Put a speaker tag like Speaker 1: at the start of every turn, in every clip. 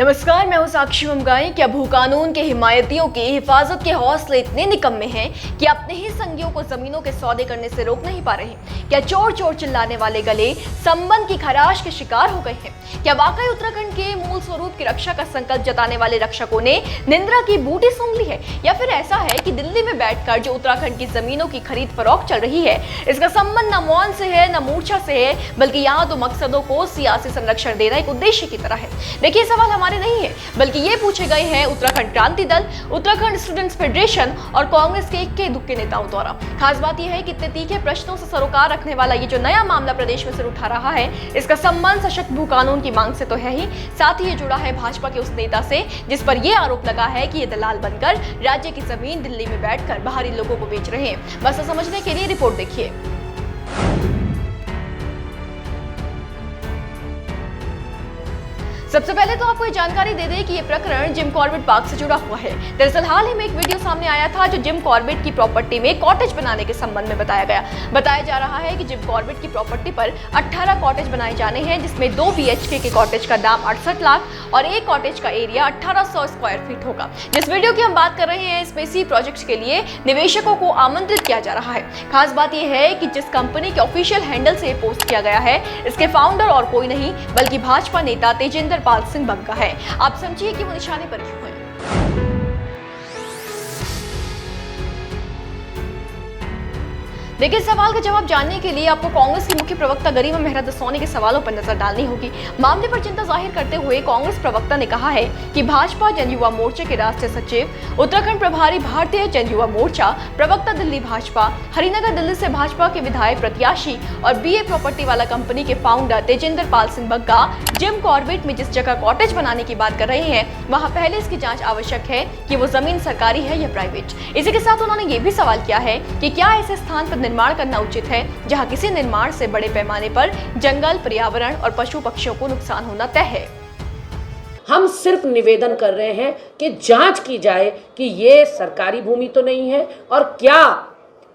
Speaker 1: नमस्कार, मैं हूं साक्षी मुमगाई। क्या भू कानून के हिमायतियों की हिफाजत के हौसले इतने निकम्मे हैं कि अपने ही संगियों को जमीनों के सौदे करने से रोक नहीं पा रहे? क्या चोर चोर चिल्लाने वाले गले संबंध की खराश के शिकार हो गए हैं? क्या वाकई उत्तराखंड के मूल स्वरूप की रक्षा का संकल्प जताने वाले रक्षकों ने निंद्रा की बूटी सूंघ ली है, या फिर ऐसा है कि दिल्ली में बैठकर जो उत्तराखंड की जमीनों की खरीद फरोख्त चल रही है, इसका संबंध न मौन से है न मूर्छा से है, बल्कि यहाँ तो मकसदों को सियासी संरक्षण देना एक उद्देश्य की तरह है? देखिए, सवाल हमारे नहीं है, बल्कि ये पूछे गए हैं उत्तराखंड क्रांति दल, उत्तराखंड स्टूडेंट्स फेडरेशन और कांग्रेस के इक्के दुक्के नेताओं द्वारा। खास बात यह है कि इतने तीखे प्रश्नों से सरोकार रखने वाला ये जो नया मामला प्रदेश में सिर उठा रहा है, इसका संबंध सशक्त भू कानून की मांग से तो है ही, साथ ही ये जुड़ा है भाजपा के उस नेता से जिस पर यह आरोप लगा है कि ये दलाल बनकर राज्य की जमीन दिल्ली में बैठकर बाहरी लोगों को बेच रहे हैं। बस समझने के लिए रिपोर्ट देखिए। सबसे पहले तो आपको ये जानकारी दे दें कि ये प्रकरण जिम कॉर्बेट पार्क से जुड़ा हुआ है। दरअसल हाल ही में एक वीडियो सामने आया था जो जिम कॉर्बेट की प्रॉपर्टी में कॉटेज बनाने के संबंध में बताया गया। बताया जा रहा है कि जिम कॉर्बेट की प्रॉपर्टी पर 18 कॉटेज बनाए जाने हैं, जिसमें 2 BHK के कॉटेज का दाम 68 लाख और एक कॉटेज का एरिया 1800 स्क्वायर फीट होगा। जिस वीडियो की हम बात कर रहे हैं, इसमें इसी प्रोजेक्ट के लिए निवेशकों को आमंत्रित किया जा रहा है। खास बात यह है कि जिस कंपनी के ऑफिशियल हैंडल से पोस्ट किया गया है, इसके फाउंडर और कोई नहीं बल्कि भाजपा नेता तेजिंदर पाल सिंह बग्गा है। आप समझिए कि वो निशाने पर क्यों है। देखिए, सवाल का जवाब जानने के लिए आपको कांग्रेस की मुख्य प्रवक्ता गरिमा मेहरा दसौनी के सवालों पर नजर डालनी होगी। मामले पर चिंता जाहिर करते हुए कांग्रेस प्रवक्ता ने कहा है कि भाजपा जन युवा मोर्चे के राष्ट्रीय सचिव, उत्तराखंड प्रभारी भारतीय जन युवा मोर्चा प्रवक्ता दिल्ली भाजपा, हरिनगर दिल्ली से भाजपा के विधायक प्रत्याशी और BA प्रॉपर्टी वाला कंपनी के founder Tejinder Pal Singh Bagga Jim Corbett में जिस जगह कॉटेज बनाने की बात कर रहे हैं, वहां पहले इसकी जांच आवश्यक है कि वो जमीन सरकारी है या प्राइवेट। इसी के साथ उन्होंने ये भी सवाल किया है कि क्या ऐसे स्थान पर निर्माण करना उचित है जहां किसी निर्माण से बड़े पैमाने पर जंगल, पर्यावरण और पशु पक्षियों को नुकसान होना तय है।
Speaker 2: हम सिर्फ निवेदन कर रहे हैं कि जांच की जाए कि ये सरकारी भूमि तो नहीं है और क्या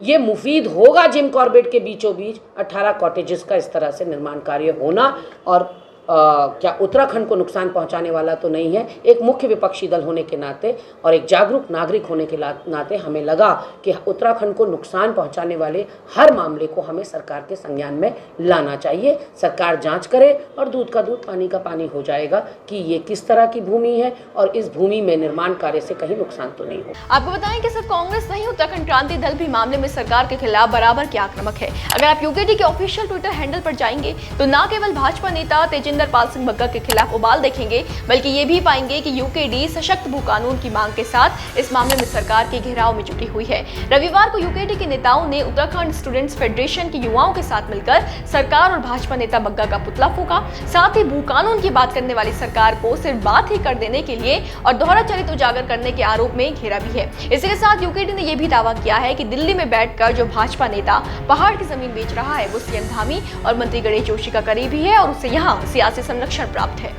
Speaker 2: ये मुफीद होगा जिम कॉर्बेट के बीचों बीच 18 कॉटेजेस का इस तरह से निर्माण कार्य होना, और क्या उत्तराखंड को नुकसान पहुंचाने वाला तो नहीं है। एक मुख्य विपक्षी दल होने के नाते और एक जागरूक नागरिक होने के नाते हमें लगा कि उत्तराखंड को नुकसान पहुंचाने वाले हर मामले को हमें सरकार के संज्ञान में लाना चाहिए। सरकार जांच करे और दूध का दूध पानी का पानी हो जाएगा कि ये किस तरह की भूमि है और इस भूमि में निर्माण कार्य से कहीं नुकसान तो नहीं हो।
Speaker 1: आपको बताएं कि सिर्फ कांग्रेस नहीं, उत्तराखंड क्रांति दल भी मामले में सरकार के खिलाफ बराबर के आक्रामक है। अगर आप UKD के ऑफिशियल ट्विटर हैंडल पर जाएंगे तो न केवल भाजपा नेता तेजिंदर पाल सिंह बग्गा के खिलाफ उबाल देखेंगे, बल्कि ये भी पाएंगे कि UKD सशक्त भू कानून की मांग के साथ इस मामले में सरकार के घेराव में जुटी हुई है। रविवार को UKD के नेताओं ने उत्तराखंड स्टूडेंट्स फेडरेशन के युवाओं के साथ मिलकर सरकार और भाजपा नेता बग्गा का पुतला फूंका। साथ ही भू कानून की बात करने वाली सरकार को सिर्फ बात ही कर देने के लिए और दोहरा चरित्र उजागर करने के आरोप में घेरा भी है। इसी के साथ UKD ने यह भी दावा किया है कि दिल्ली में बैठकर जो भाजपा नेता पहाड़ की जमीन बेच रहा है, वो CM धामी और मंत्री गणेश जोशी का करीबी है और उससे यहाँ सियासी संरक्षण प्राप्त है।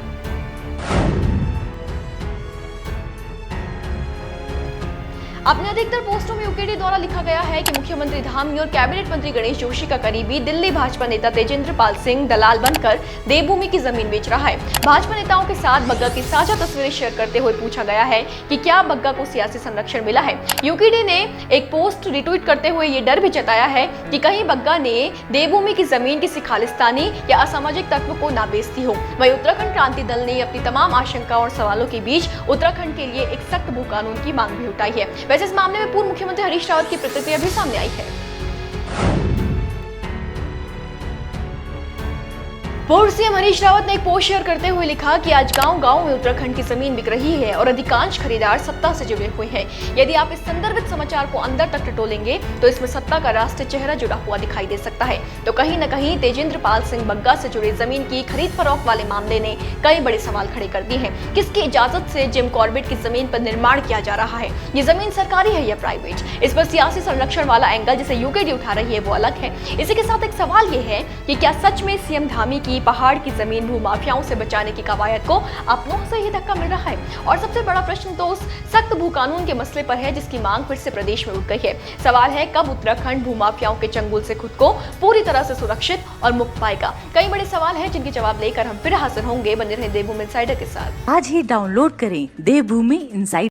Speaker 1: अपने अधिकतर पोस्टों में UKD द्वारा लिखा गया है कि मुख्यमंत्री धामी और कैबिनेट मंत्री गणेश जोशी का करीबी दिल्ली भाजपा नेता तेजिंदर पाल सिंह दलाल बनकर देवभूमि की जमीन बेच रहा है। भाजपा नेताओं के साथ बग्गा की साझा तस्वीरें शेयर करते हुए पूछा गया है कि क्या बग्गा को सियासी संरक्षण मिला है। UKD ने एक पोस्ट रिट्वीट करते हुए ये डर भी जताया है कि कहीं बग्गा ने देवभूमि की जमीन किसी खालिस्तानी या असामाजिक तत्व को ना बेचती हो। वहीं उत्तराखंड क्रांति दल ने अपनी तमाम आशंकाओं और सवालों के बीच उत्तराखंड के लिए एक सख्त भू कानून की मांग भी उठाई है। इस मामले में पूर्व मुख्यमंत्री हरीश रावत की प्रतिक्रिया भी सामने आई है। पूर्व CM हरीश रावत ने एक पोस्ट शेयर करते हुए लिखा कि आज गांव-गांव में उत्तराखंड की जमीन बिक रही है और अधिकांश खरीदार सत्ता से जुड़े हुए हैं। यदि आप इस संदर्भित समाचार को अंदर तक टटोलेंगे तो इसमें सत्ता का राष्ट्रीय चेहरा जुड़ा हुआ दिखाई दे सकता है। तो कहीं न कहीं तेजिंदर पाल सिंह बग्गा से जुड़े जमीन की खरीद फरोख्त वाले मामले ने कई बड़े सवाल खड़े कर दिए हैं। किसकी इजाजत से जिम कॉर्बेट की जमीन पर निर्माण किया जा रहा है? ये जमीन सरकारी है या प्राइवेट? इस पर सियासी संरक्षण वाला एंगल जिसे UKD उठा रही है वो अलग है। इसी के साथ एक सवाल ये है कि क्या सच में CM धामी की कि पहाड़ की जमीन भूमाफियाओं से बचाने की कवायद को अपनों से ही धक्का मिल रहा है। और सबसे बड़ा प्रश्न तो उस सख्त भू कानून के मसले पर है जिसकी मांग फिर से प्रदेश में उठ गई है। सवाल है कब उत्तराखंड भूमाफियाओं के चंगुल से खुद को पूरी तरह से सुरक्षित और मुक्त पाएगा। कई बड़े सवाल हैं जिनके जवाब लेकर हम फिर हाजिर होंगे। बने रहे देवभूमि इनसाइडर के साथ।
Speaker 3: आज ही डाउनलोड करें देवभूमि इनसाइडर।